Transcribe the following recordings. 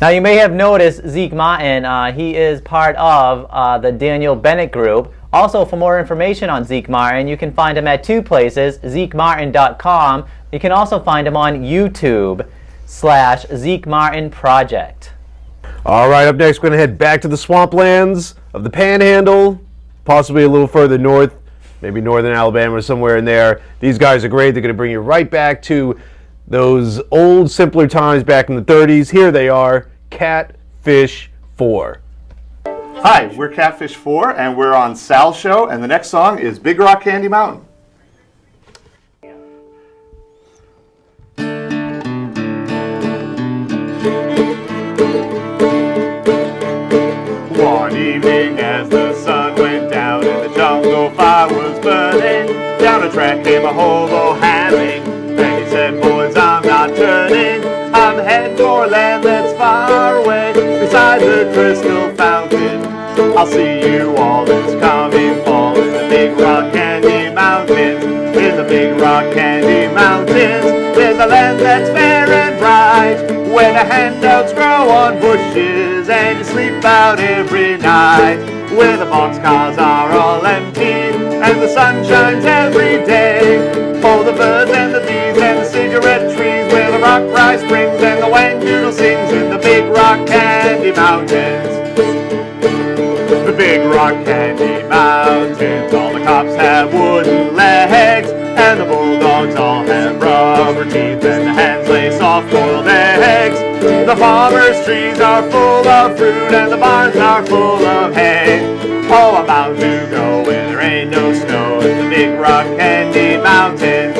Now you may have noticed Zeke Martin, he is part of the Daniel Bennett group. Also, for more information on Zeke Martin, you can find him at two places, zekemartin.com. You can also find him on YouTube/Zeke Martin Project. All right, up next, we're going to head back to the swamplands of the Panhandle, possibly a little further north, maybe northern Alabama or somewhere in there. These guys are great. They're going to bring you right back to those old, simpler times back in the 30s. Here they are, Catfish 4. Hi, we're Catfish 4, and we're on Sal's show, and the next song is Big Rock Candy Mountain. One evening as the sun went down and the jungle fire was burning, down a track came a hobo howling, and he said, boys, I'm not turning, I'm heading for land that's far away, beside the crystal fountain. I'll see you all this coming fall in the Big Rock Candy Mountains. In the Big Rock Candy Mountains, there's a land that's fair and bright, where the handouts grow on bushes and you sleep out every night, where the boxcars are all empty and the sun shines every day. Oh, the birds and the bees and the cigarette trees, where the rock rice springs and the whang-doodle sings in the Big Rock Candy Mountains. The Big Rock Candy Mountains, all the cops have wooden legs, and the bulldogs all have rubber teeth, and the hens lay soft-boiled eggs. The farmers' trees are full of fruit, and the barns are full of hay. Oh, I'm bound to go where there ain't no snow in the Big Rock Candy Mountains.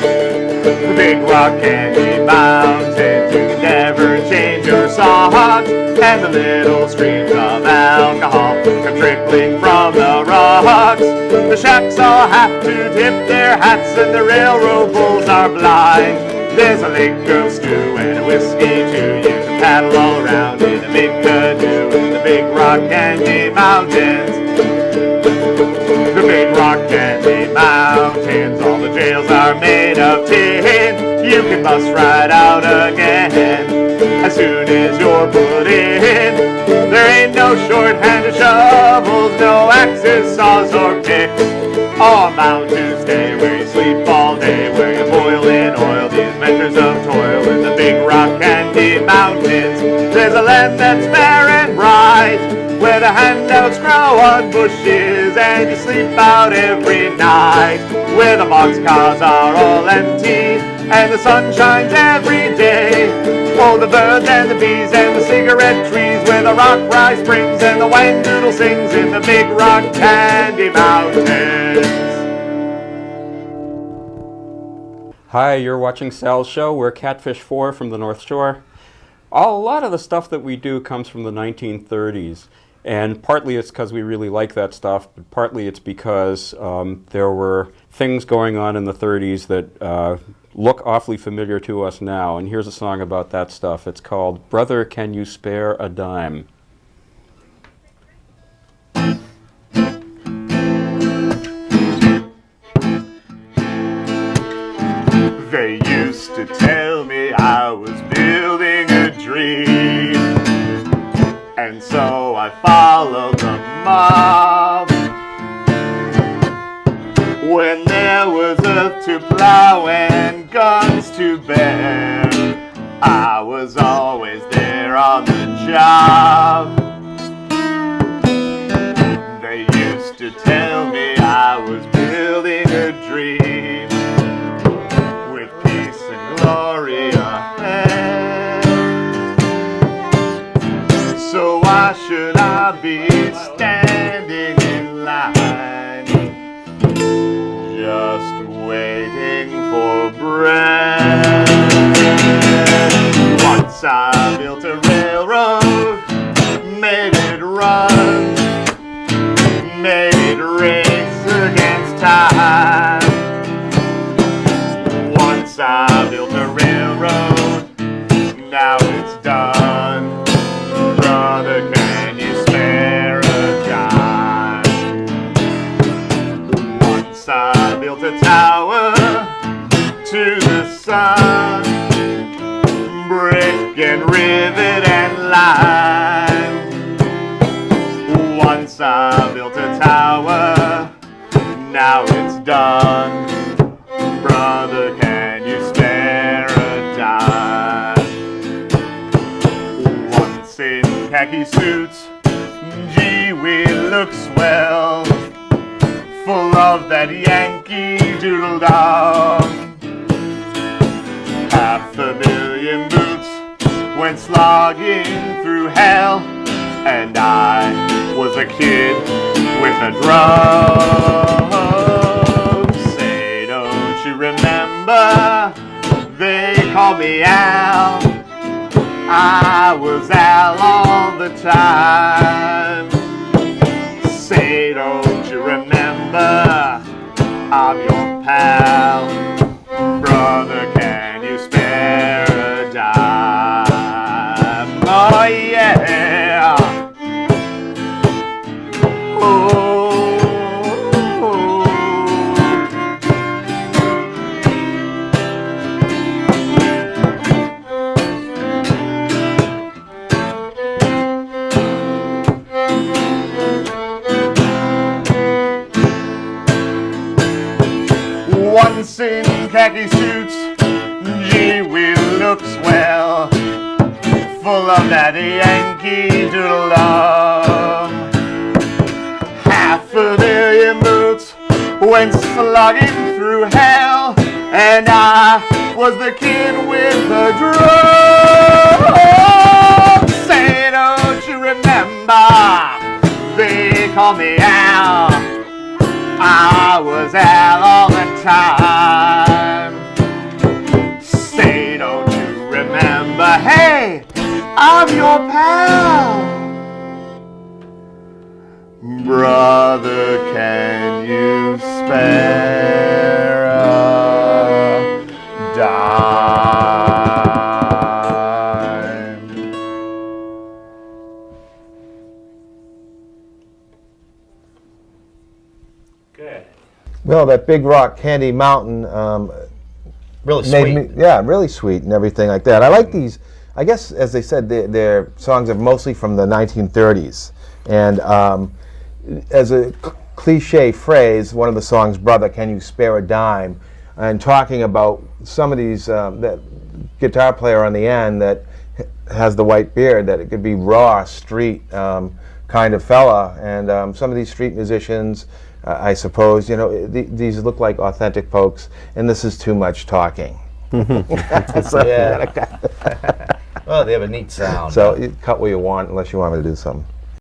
The Big Rock Candy Mountains, you can never change your socks, and the little streams of alcohol come trickling from the rocks. The shacks all have to tip their hats, and the railroad bulls are blind. There's a lake of stew and a whiskey too, you can paddle all around in a big canoe in the Big Rock Candy Mountains. The Big Rock Candy Mountains, all the jails are made of tin, you can bust right out again as soon as you're put in. There ain't no shorthanded shovels, no axes, saws, or picks. Oh, I'm bound to stay where you sleep all day, where you boil in oil these measures of toil in the Big Rock Candy Mountains. There's a land that's fair and bright, where the handouts grow on bushes and you sleep out every night, where the boxcars are all empty and the sun shines every day. Oh, the birds and the bees and the cigarette trees, where the rock rice springs and the whang-doodle sings in the Big Rock Candy Mountains. Hi, you're watching Sal's show. We're Catfish 4 from the North Shore. A lot of the stuff that we do comes from the 1930s. And partly it's because we really like that stuff, but partly it's because there were things going on in the 30s that look awfully familiar to us now. And here's a song about that stuff. It's called Brother, Can You Spare a Dime? They used to tell me I was building a dream, and so I followed the mob. When there was earth to plow and guns to bear, I was always there on the job. They used to tell me I was building a dream, with peace and glory ahead. So why should I be standing in line, just waiting for bread? Once I built a railroad, made it run, made it race against time. Once I built a railroad, now it's done. Brother, can you spare a dime? Once I built a tower to the sun, brick again rivet and lime. Once I built a tower, now it's done. Brother, can you spare a dime? Once in khaki suits, gee, we look swell, full of that Yankee Doodle Dog. 500,000 boots went slogging through hell, and I was a kid with a drum. Say, don't you remember? They called me Al. I was Al all the time. Say, don't you remember? I'm your pal. Brother, can you spare a dime? Oh yeah. Oh. Once in khaki suits, gee, we look swell, full of that Yankee Doodle Dum. 500,000 boots went slogging through hell, and I was the kid with the drum. Say, don't you remember? They call me Al. I was Al all the time. Say, don't you remember? Hey, I'm your pal. Brother, can you spare a dime? Good. Well, that Big Rock Candy Mountain Really made sweet. me, yeah, really sweet and everything like that. I like these. I guess, as they said, their songs are mostly from the 1930s. And as a cliche phrase, one of the songs, "Brother, Can You Spare a Dime?" and talking about some of these, that guitar player on the end that has the white beard, that it could be raw, street kind of fella. And some of these street musicians, I suppose, you know, these look like authentic folks, and this is too much talking. Yeah. Well, they have a neat sound. So you cut where you want, unless you want me to do something.